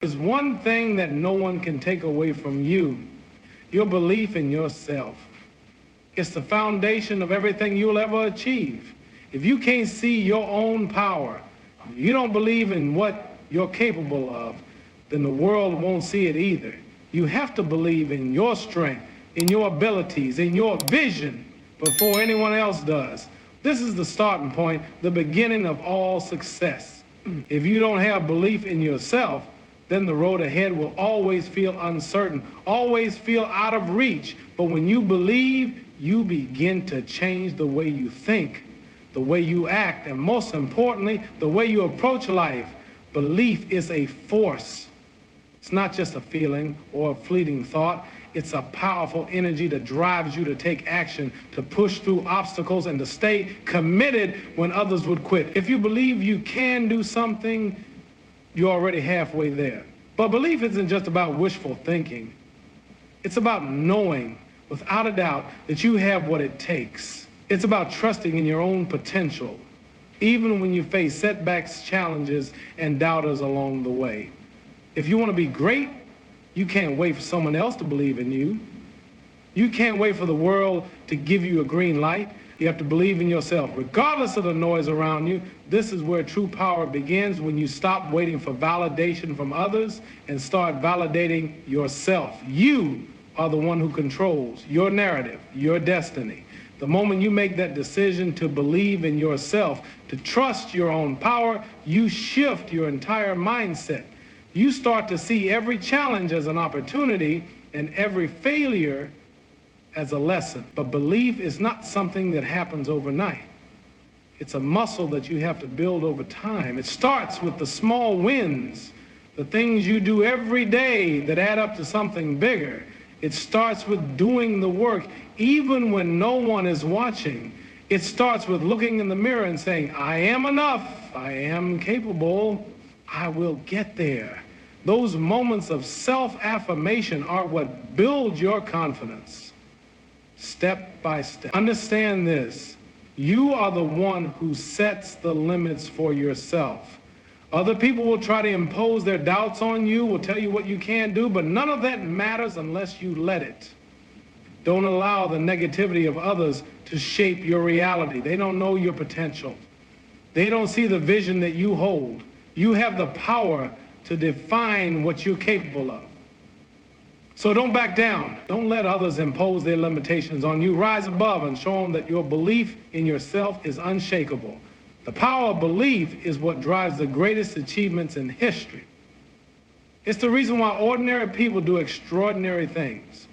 There's one thing that no one can take away from you, your belief in yourself. It's the foundation of everything you'll ever achieve. If you can't see your own power, you don't believe in what you're capable of, then the world won't see it either. You have to believe in your strength, in your abilities, in your vision before anyone else does. This is the starting point, the beginning of all success. If you don't have belief in yourself, then the road ahead will always feel uncertain, always feel out of reach. But when you believe, you begin to change the way you think, the way you act, and most importantly, the way you approach life. Belief is a force. It's not just a feeling or a fleeting thought. It's a powerful energy that drives you to take action, to push through obstacles, and to stay committed when others would quit. If you believe you can do something, you're already halfway there. But belief isn't just about wishful thinking. It's about knowing, without a doubt, that you have what it takes. It's about trusting in your own potential, even when you face setbacks, challenges, and doubters along the way. If you want to be great, you can't wait for someone else to believe in you. You can't wait for the world to give you a green light. You have to believe in yourself. Regardless of the noise around you, this is where true power begins, when you stop waiting for validation from others and start validating yourself. You are the one who controls your narrative, your destiny. The moment you make that decision to believe in yourself, to trust your own power, you shift your entire mindset. You start to see every challenge as an opportunity and every failure as a lesson. But belief is not something that happens overnight. It's a muscle that you have to build over time. It starts with the small wins, the things you do every day that add up to something bigger. It starts with doing the work even when no one is watching. It starts with looking in the mirror and saying, I am enough, I am capable, I will get there. Those moments of self-affirmation are what build your confidence. Step by step. Understand this. You are the one who sets the limits for yourself. Other people will try to impose their doubts on you, will tell you what you can't do, but none of that matters unless you let it. Don't allow the negativity of others to shape your reality. They don't know your potential. They don't see the vision that you hold. You have the power to define what you're capable of. So don't back down. Don't let others impose their limitations on you. Rise above and show them that your belief in yourself is unshakable. The power of belief is what drives the greatest achievements in history. It's the reason why ordinary people do extraordinary things.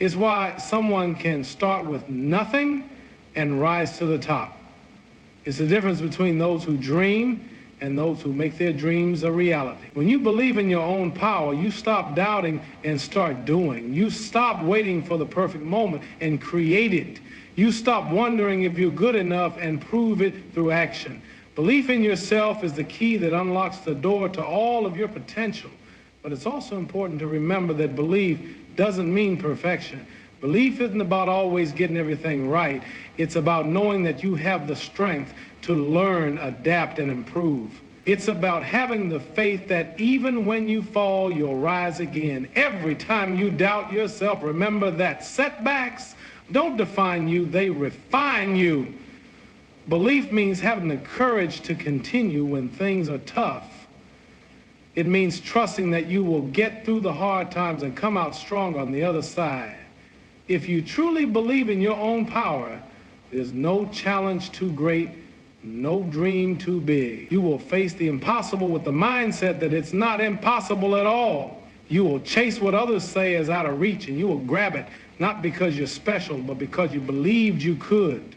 It's why someone can start with nothing and rise to the top. It's the difference between those who dream and those who make their dreams a reality. When you believe in your own power, you stop doubting and start doing. You stop waiting for the perfect moment and create it. You stop wondering if you're good enough and prove it through action. Belief in yourself is the key that unlocks the door to all of your potential. But it's also important to remember that belief doesn't mean perfection. Belief isn't about always getting everything right. It's about knowing that you have the strength to learn, adapt, and improve. It's about having the faith that even when you fall, you'll rise again. Every time you doubt yourself, remember that setbacks don't define you, they refine you. Belief means having the courage to continue when things are tough. It means trusting that you will get through the hard times and come out strong on the other side. If you truly believe in your own power, there's no challenge too great, no dream too big. You will face the impossible with the mindset that it's not impossible at all. You will chase what others say is out of reach, and you will grab it, not because you're special, but because you believed you could.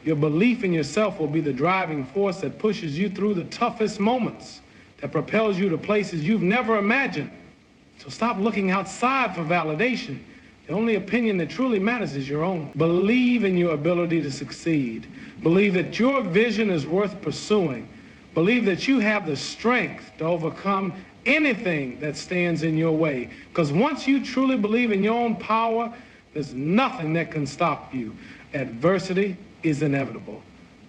Your belief in yourself will be the driving force that pushes you through the toughest moments, that propels you to places you've never imagined. So stop looking outside for validation. The only opinion that truly matters is your own. Believe in your ability to succeed. Believe that your vision is worth pursuing. Believe that you have the strength to overcome anything that stands in your way. Because once you truly believe in your own power, there's nothing that can stop you. Adversity is inevitable.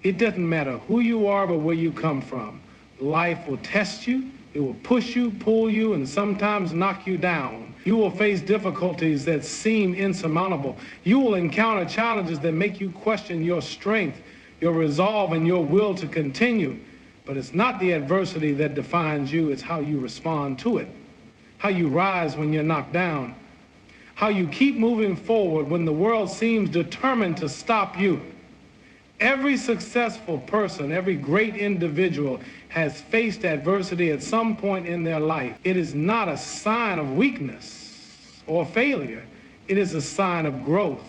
It doesn't matter who you are or where you come from. Life will test you, It will push you, pull you, and sometimes knock you down. You will face difficulties that seem insurmountable. You will encounter challenges that make you question your strength, your resolve, and your will to continue. But it's not the adversity that defines you, it's how you respond to it. How you rise when you're knocked down. How you keep moving forward when the world seems determined to stop you. Every successful person, every great individual has faced adversity at some point in their life. It is not a sign of weakness or failure. It is a sign of growth.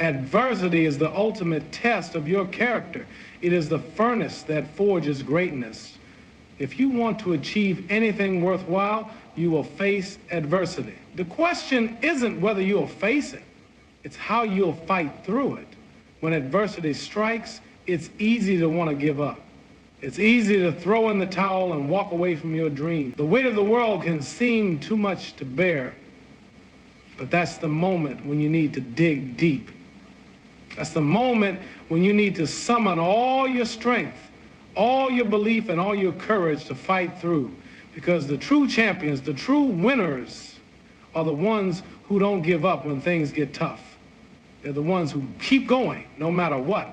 Adversity is the ultimate test of your character. It is the furnace that forges greatness. If you want to achieve anything worthwhile, you will face adversity. The question isn't whether you'll face it, it's how you'll fight through it. When adversity strikes, it's easy to want to give up. It's easy to throw in the towel and walk away from your dream. The weight of the world can seem too much to bear, but that's the moment when you need to dig deep. That's the moment when you need to summon all your strength, all your belief, and all your courage to fight through. Because the true champions, the true winners, are the ones who don't give up when things get tough. They're the ones who keep going no matter what.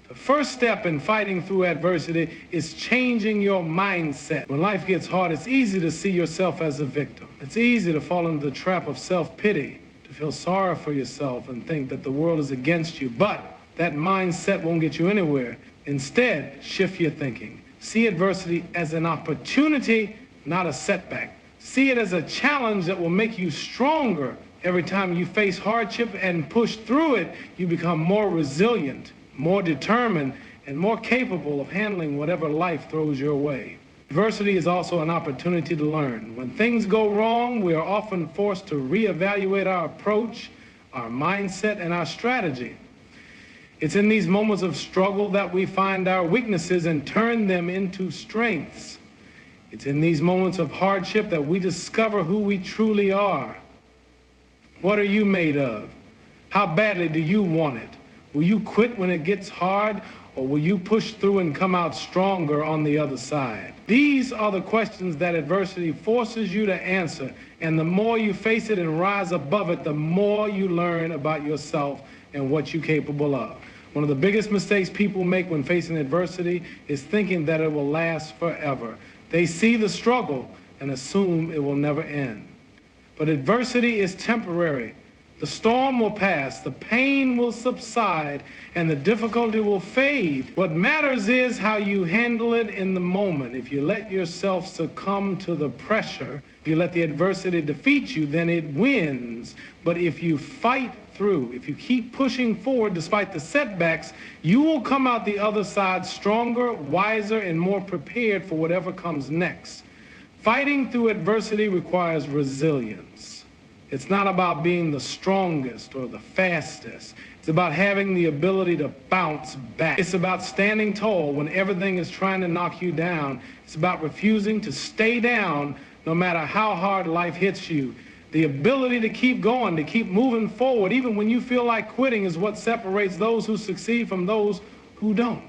The first step in fighting through adversity is changing your mindset. When life gets hard, it's easy to see yourself as a victim. It's easy to fall into the trap of self-pity, to feel sorry for yourself and think that the world is against you. But that mindset won't get you anywhere. Instead, shift your thinking. See adversity as an opportunity, not a setback. See it as a challenge that will make you stronger. Every time you face hardship and push through it, you become more resilient, more determined, and more capable of handling whatever life throws your way. Adversity is also an opportunity to learn. When things go wrong, we are often forced to reevaluate our approach, our mindset, and our strategy. It's in these moments of struggle that we find our weaknesses and turn them into strengths. It's in these moments of hardship that we discover who we truly are. What are you made of? How badly do you want it? Will you quit when it gets hard, or will you push through and come out stronger on the other side? These are the questions that adversity forces you to answer, and the more you face it and rise above it, the more you learn about yourself and what you're capable of. One of the biggest mistakes people make when facing adversity is thinking that it will last forever. They see the struggle and assume it will never end. But adversity is temporary. The storm will pass, the pain will subside, and the difficulty will fade. What matters is how you handle it in the moment. If you let yourself succumb to the pressure, if you let the adversity defeat you, then it wins. But if you fight through, if you keep pushing forward despite the setbacks, you will come out the other side stronger, wiser, and more prepared for whatever comes next. Fighting through adversity requires resilience. It's not about being the strongest or the fastest. It's about having the ability to bounce back. It's about standing tall when everything is trying to knock you down. It's about refusing to stay down no matter how hard life hits you. The ability to keep going, to keep moving forward, even when you feel like quitting, is what separates those who succeed from those who don't.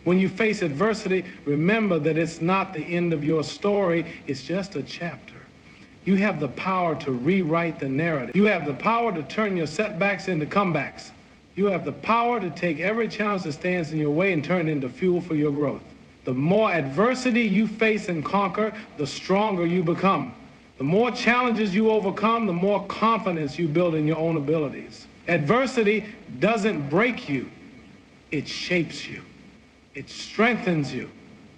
When you face adversity, remember that it's not the end of your story, it's just a chapter. You have the power to rewrite the narrative. You have the power to turn your setbacks into comebacks. You have the power to take every challenge that stands in your way and turn it into fuel for your growth. The more adversity you face and conquer, the stronger you become. The more challenges you overcome, the more confidence you build in your own abilities. Adversity doesn't break you, it shapes you. It strengthens you.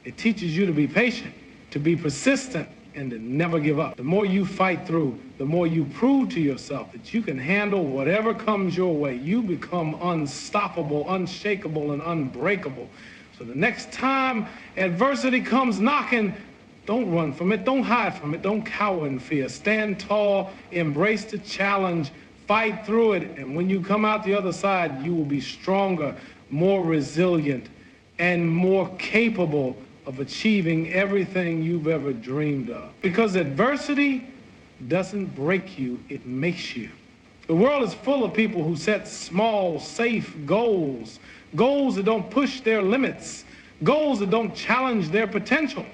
It teaches you to be patient, to be persistent, and to never give up. The more you fight through, the more you prove to yourself that you can handle whatever comes your way. You become unstoppable, unshakable, and unbreakable. So the next time adversity comes knocking, don't run from it, don't hide from it, don't cower in fear. Stand tall, embrace the challenge, fight through it, and when you come out the other side, you will be stronger, more resilient, and more capable of achieving everything you've ever dreamed of. Because adversity doesn't break you, it makes you. The world is full of people who set small, safe goals, goals that don't push their limits, goals that don't challenge their potential.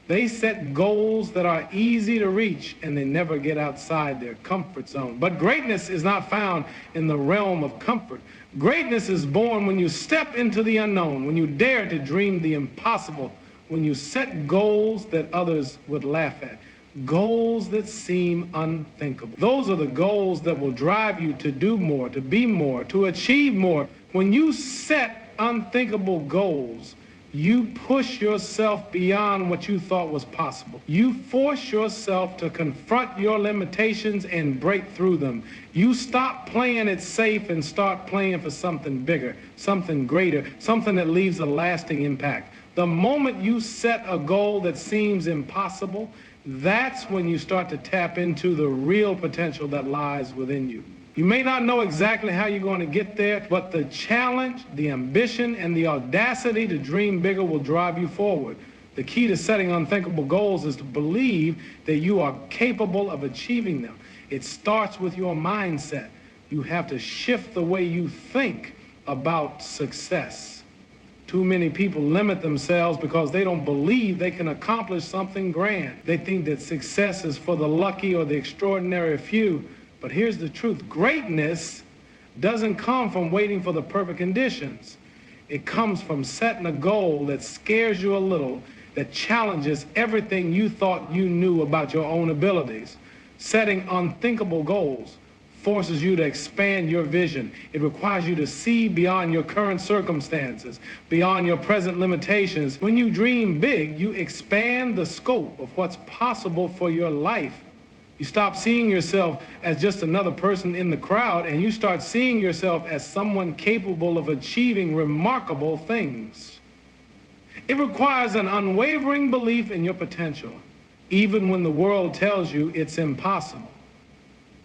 They set goals that are easy to reach, and they never get outside their comfort zone. But greatness is not found in the realm of comfort. Greatness is born when you step into the unknown, when you dare to dream the impossible, when you set goals that others would laugh at, goals that seem unthinkable. Those are the goals that will drive you to do more, to be more, to achieve more. When you set unthinkable goals, you push yourself beyond what you thought was possible. You force yourself to confront your limitations and break through them. You stop playing it safe and start playing for something bigger, something greater, something that leaves a lasting impact. The moment you set a goal that seems impossible, that's when you start to tap into the real potential that lies within you. You may not know exactly how you're going to get there, but the challenge, the ambition, and the audacity to dream bigger will drive you forward. The key to setting unthinkable goals is to believe that you are capable of achieving them. It starts with your mindset. You have to shift the way you think about success. Too many people limit themselves because they don't believe they can accomplish something grand. They think that success is for the lucky or the extraordinary few. But here's the truth. Greatness doesn't come from waiting for the perfect conditions. It comes from setting a goal that scares you a little, that challenges everything you thought you knew about your own abilities. Setting unthinkable goals forces you to expand your vision. It requires you to see beyond your current circumstances, beyond your present limitations. When you dream big, you expand the scope of what's possible for your life. You stop seeing yourself as just another person in the crowd, and you start seeing yourself as someone capable of achieving remarkable things. It requires an unwavering belief in your potential, even when the world tells you it's impossible.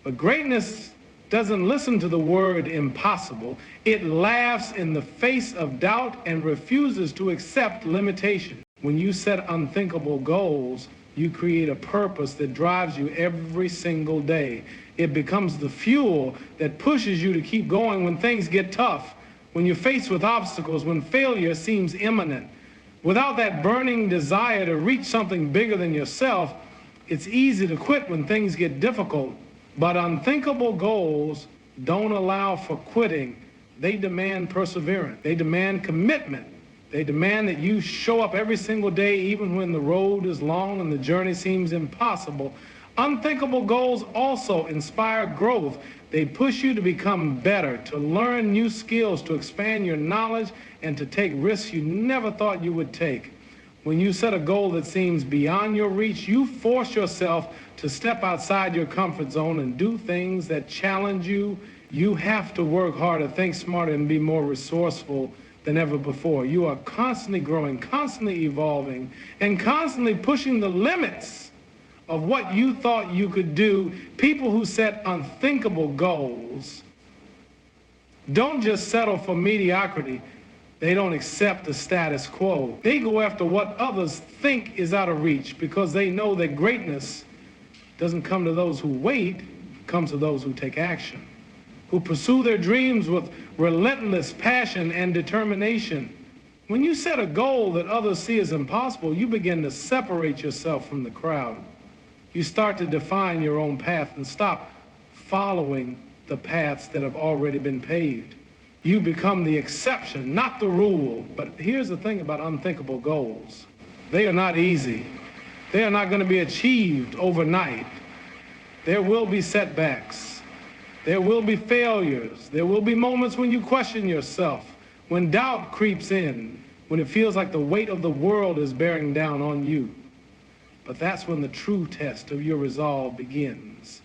But greatness doesn't listen to the word impossible. It laughs in the face of doubt and refuses to accept limitation. When you set unthinkable goals, you create a purpose that drives you every single day. It becomes the fuel that pushes you to keep going when things get tough, when you're faced with obstacles, when failure seems imminent. Without that burning desire to reach something bigger than yourself, it's easy to quit when things get difficult. But unthinkable goals don't allow for quitting. They demand perseverance. They demand commitment. They demand that you show up every single day, even when the road is long and the journey seems impossible. Unthinkable goals also inspire growth. They push you to become better, to learn new skills, to expand your knowledge, and to take risks you never thought you would take. When you set a goal that seems beyond your reach, you force yourself to step outside your comfort zone and do things that challenge you. You have to work harder, think smarter, and be more resourceful than ever before. You are constantly growing, constantly evolving, and constantly pushing the limits of what you thought you could do. People who set unthinkable goals don't just settle for mediocrity. They don't accept the status quo. They go after what others think is out of reach because they know that greatness doesn't come to those who wait, it comes to those who take action, who pursue their dreams with relentless passion and determination. When you set a goal that others see as impossible, you begin to separate yourself from the crowd. You start to define your own path and stop following the paths that have already been paved. You become the exception, not the rule. But here's the thing about unthinkable goals. They are not easy. They are not going to be achieved overnight. There will be setbacks. There will be failures. There will be moments when you question yourself, when doubt creeps in, when it feels like the weight of the world is bearing down on you. But that's when the true test of your resolve begins.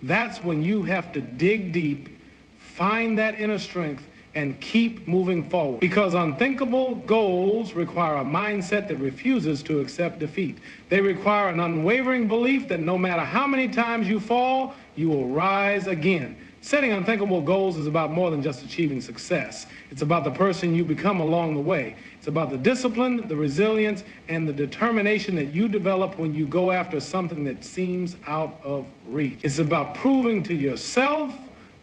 That's when you have to dig deep, find that inner strength, and keep moving forward. Because unthinkable goals require a mindset that refuses to accept defeat. They require an unwavering belief that no matter how many times you fall, you will rise again. Setting unthinkable goals is about more than just achieving success. It's about the person you become along the way. It's about the discipline, the resilience, and the determination that you develop when you go after something that seems out of reach. It's about proving to yourself,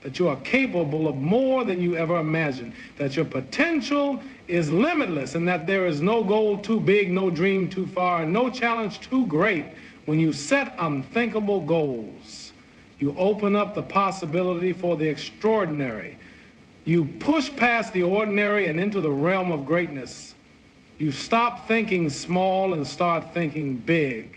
that you are capable of more than you ever imagined, that your potential is limitless, and that there is no goal too big, no dream too far, and no challenge too great. When you set unthinkable goals, you open up the possibility for the extraordinary. You push past the ordinary and into the realm of greatness. You stop thinking small and start thinking big.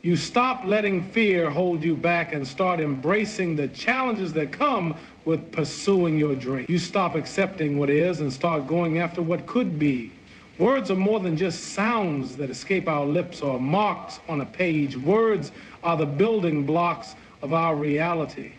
You stop letting fear hold you back and start embracing the challenges that come with pursuing your dream. You stop accepting what is and start going after what could be. Words are more than just sounds that escape our lips or marks on a page. Words are the building blocks of our reality.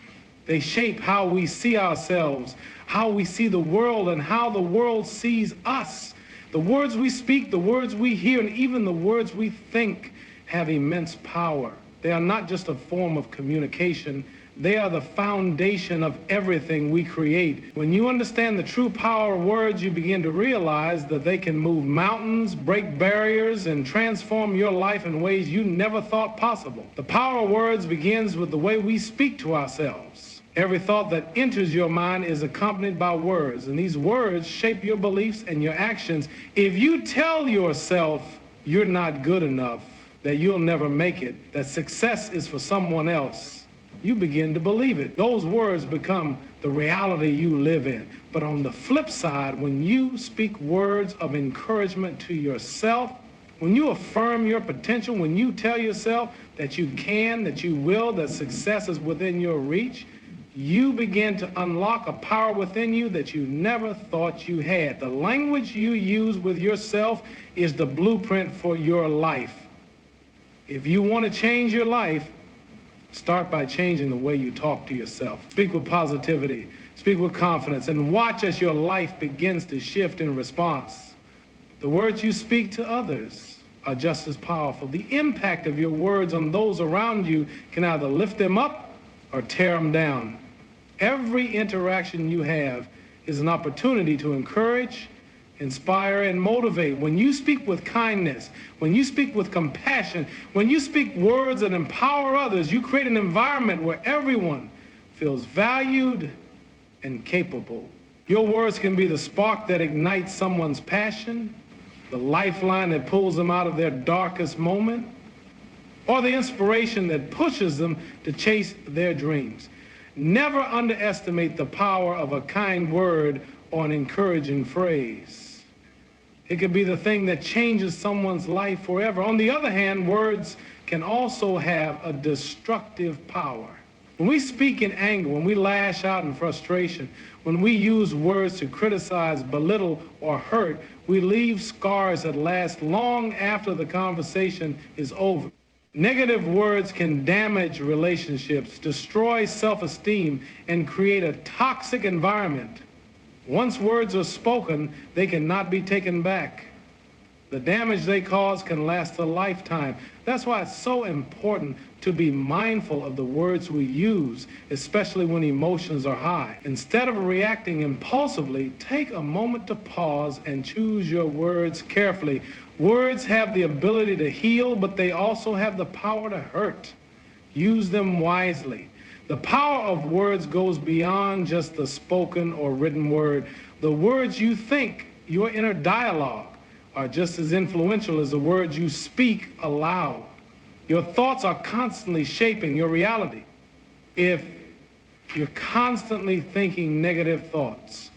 They shape how we see ourselves, how we see the world, and how the world sees us. The words we speak, the words we hear, and even the words we think have immense power. They are not just a form of communication. They are the foundation of everything we create. When you understand the true power of words, you begin to realize that they can move mountains, break barriers, and transform your life in ways you never thought possible. The power of words begins with the way we speak to ourselves. Every thought that enters your mind is accompanied by words, and these words shape your beliefs and your actions. If you tell yourself you're not good enough, that you'll never make it, that success is for someone else, you begin to believe it. Those words become the reality you live in. But on the flip side, when you speak words of encouragement to yourself, when you affirm your potential, when you tell yourself that you can, that you will, that success is within your reach, you begin to unlock a power within you that you never thought you had. The language you use with yourself is the blueprint for your life. If you want to change your life, start by changing the way you talk to yourself. Speak with positivity, speak with confidence, and watch as your life begins to shift in response. The words you speak to others are just as powerful. The impact of your words on those around you can either lift them up or tear them down. Every interaction you have is an opportunity to encourage, inspire, and motivate. When you speak with kindness, when you speak with compassion, when you speak words that empower others, you create an environment where everyone feels valued and capable. Your words can be the spark that ignites someone's passion, the lifeline that pulls them out of their darkest moment, or the inspiration that pushes them to chase their dreams. Never underestimate the power of a kind word or an encouraging phrase. It could be the thing that changes someone's life forever. On the other hand, words can also have a destructive power. When we speak in anger, when we lash out in frustration, when we use words to criticize, belittle, or hurt, we leave scars that last long after the conversation is over. Negative words can damage relationships, destroy self-esteem, and create a toxic environment. Once words are spoken, they cannot be taken back. The damage they cause can last a lifetime. That's why it's so important to be mindful of the words we use, especially when emotions are high. Instead of reacting impulsively, take a moment to pause and choose your words carefully. Words have the ability to heal, but they also have the power to hurt. Use them wisely. The power of words goes beyond just the spoken or written word. The words you think, your inner dialogue, are just as influential as the words you speak aloud. Your thoughts are constantly shaping your reality. If you're constantly thinking negative thoughts,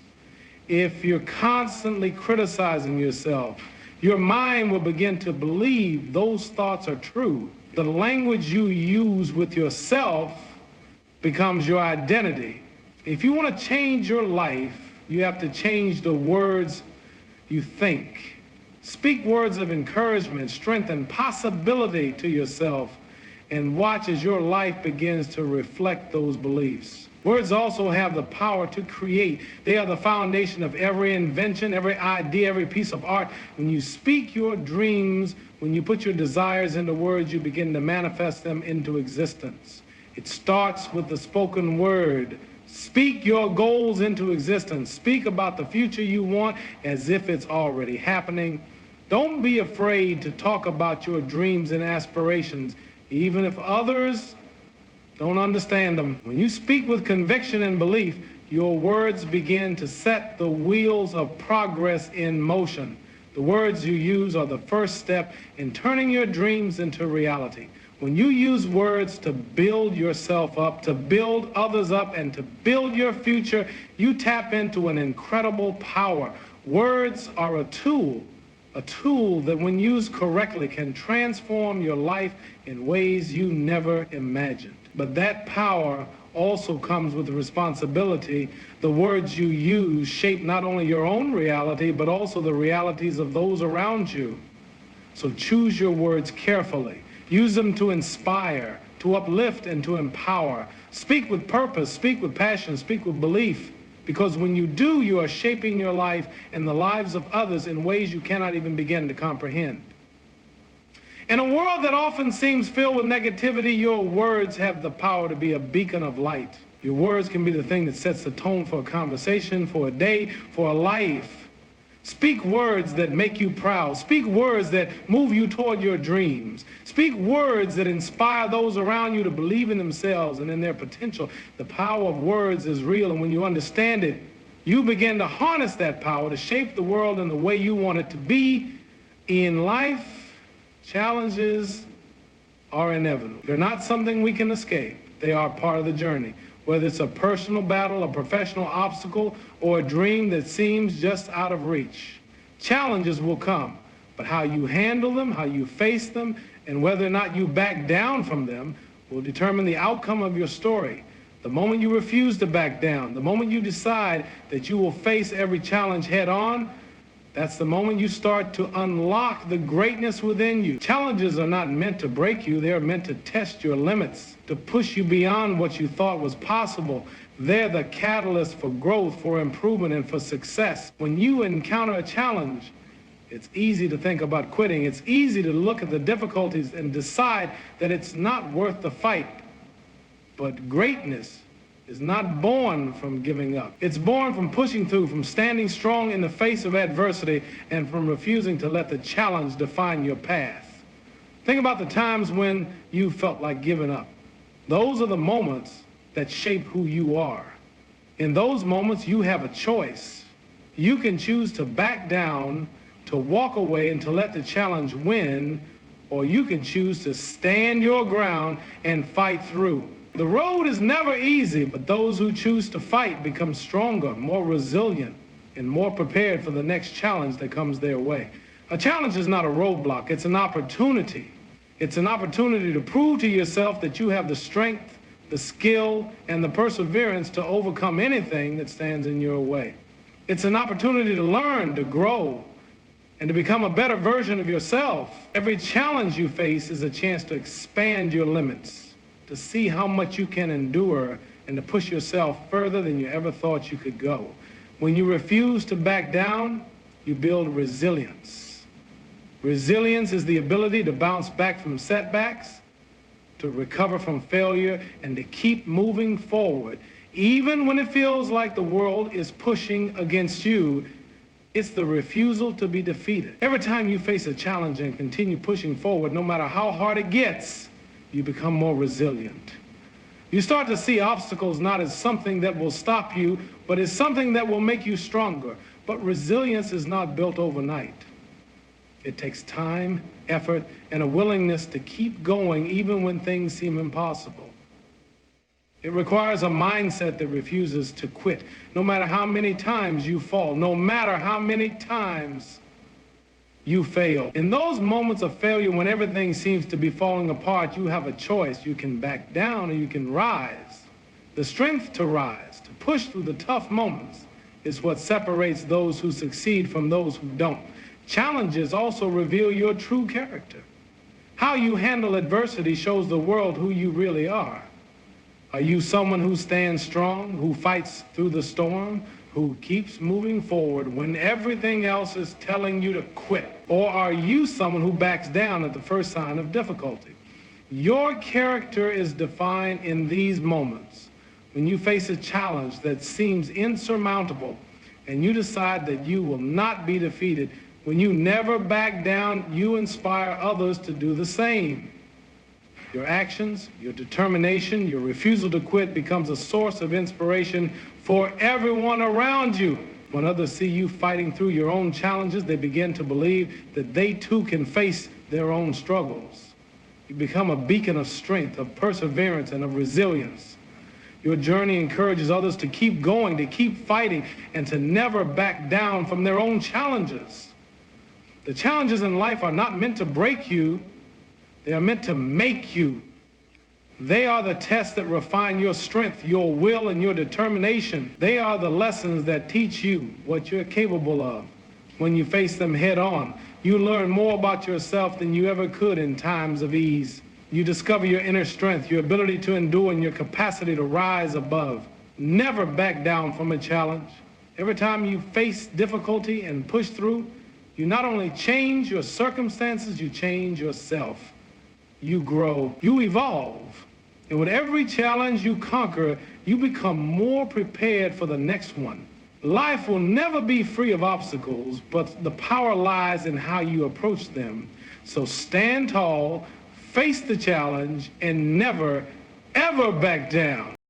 if you're constantly criticizing yourself, your mind will begin to believe those thoughts are true. The language you use with yourself becomes your identity. If you want to change your life, you have to change the words you think. Speak words of encouragement, strength, and possibility to yourself, and watch as your life begins to reflect those beliefs. Words also have the power to create. They are the foundation of every invention, every idea, every piece of art. When you speak your dreams, when you put your desires into words, you begin to manifest them into existence. It starts with the spoken word. Speak your goals into existence. Speak about the future you want as if it's already happening. Don't be afraid to talk about your dreams and aspirations, even if others don't understand them. When you speak with conviction and belief, your words begin to set the wheels of progress in motion. The words you use are the first step in turning your dreams into reality. When you use words to build yourself up, to build others up, and to build your future, you tap into an incredible power. Words are a tool that when used correctly can transform your life in ways you never imagined. But that power also comes with the responsibility. The words you use shape not only your own reality, but also the realities of those around you. So choose your words carefully. Use them to inspire, to uplift, and to empower. Speak with purpose, speak with passion, speak with belief. Because when you do, you are shaping your life and the lives of others in ways you cannot even begin to comprehend. In a world that often seems filled with negativity, your words have the power to be a beacon of light. Your words can be the thing that sets the tone for a conversation, for a day, for a life. Speak words that make you proud. Speak words that move you toward your dreams. Speak words that inspire those around you to believe in themselves and in their potential. The power of words is real, and when you understand it, you begin to harness that power to shape the world in the way you want it to be. In life, challenges are inevitable. They're not something we can escape. They are part of the journey. Whether it's a personal battle, a professional obstacle, or a dream that seems just out of reach. Challenges will come, but how you handle them, how you face them, and whether or not you back down from them will determine the outcome of your story. The moment you refuse to back down, the moment you decide that you will face every challenge head on, that's the moment you start to unlock the greatness within you. Challenges are not meant to break you. They're meant to test your limits, to push you beyond what you thought was possible. They're the catalyst for growth, for improvement, and for success. When you encounter a challenge, it's easy to think about quitting. It's easy to look at the difficulties and decide that it's not worth the fight. But greatness is not born from giving up. It's born from pushing through, from standing strong in the face of adversity, and from refusing to let the challenge define your path. Think about the times when you felt like giving up. Those are the moments that shape who you are. In those moments, you have a choice. You can choose to back down, to walk away, and to let the challenge win, or you can choose to stand your ground and fight through. The road is never easy, but those who choose to fight become stronger, more resilient, and more prepared for the next challenge that comes their way. A challenge is not a roadblock, it's an opportunity. It's an opportunity to prove to yourself that you have the strength, the skill, and the perseverance to overcome anything that stands in your way. It's an opportunity to learn, to grow, and to become a better version of yourself. Every challenge you face is a chance to expand your limits, to see how much you can endure, and to push yourself further than you ever thought you could go. When you refuse to back down, you build resilience. Resilience is the ability to bounce back from setbacks, to recover from failure, and to keep moving forward. Even when it feels like the world is pushing against you, it's the refusal to be defeated. Every time you face a challenge and continue pushing forward, no matter how hard it gets, you become more resilient. You start to see obstacles not as something that will stop you, but as something that will make you stronger. But resilience is not built overnight. It takes time, effort, and a willingness to keep going even when things seem impossible. It requires a mindset that refuses to quit, no matter how many times you fall, no matter how many times you fail. In those moments of failure, when everything seems to be falling apart, you have a choice. You can back down or you can rise. The strength to rise, to push through the tough moments, is what separates those who succeed from those who don't. Challenges also reveal your true character. How you handle adversity shows the world who you really are. Are you someone who stands strong, who fights through the storm, who keeps moving forward when everything else is telling you to quit? Or are you someone who backs down at the first sign of difficulty? Your character is defined in these moments. When you face a challenge that seems insurmountable and you decide that you will not be defeated, when you never back down, you inspire others to do the same. Your actions, your determination, your refusal to quit becomes a source of inspiration for everyone around you. When others see you fighting through your own challenges, they begin to believe that they too can face their own struggles. You become a beacon of strength, of perseverance, and of resilience. Your journey encourages others to keep going, to keep fighting, and to never back down from their own challenges. The challenges in life are not meant to break you. They are meant to make you. They are the tests that refine your strength, your will, and your determination. They are the lessons that teach you what you're capable of. When you face them head on, you learn more about yourself than you ever could in times of ease. You discover your inner strength, your ability to endure, and your capacity to rise above. Never back down from a challenge. Every time you face difficulty and push through, you not only change your circumstances, you change yourself. You grow, you evolve. And with every challenge you conquer, you become more prepared for the next one. Life will never be free of obstacles, but the power lies in how you approach them. So stand tall, face the challenge, and never, ever back down.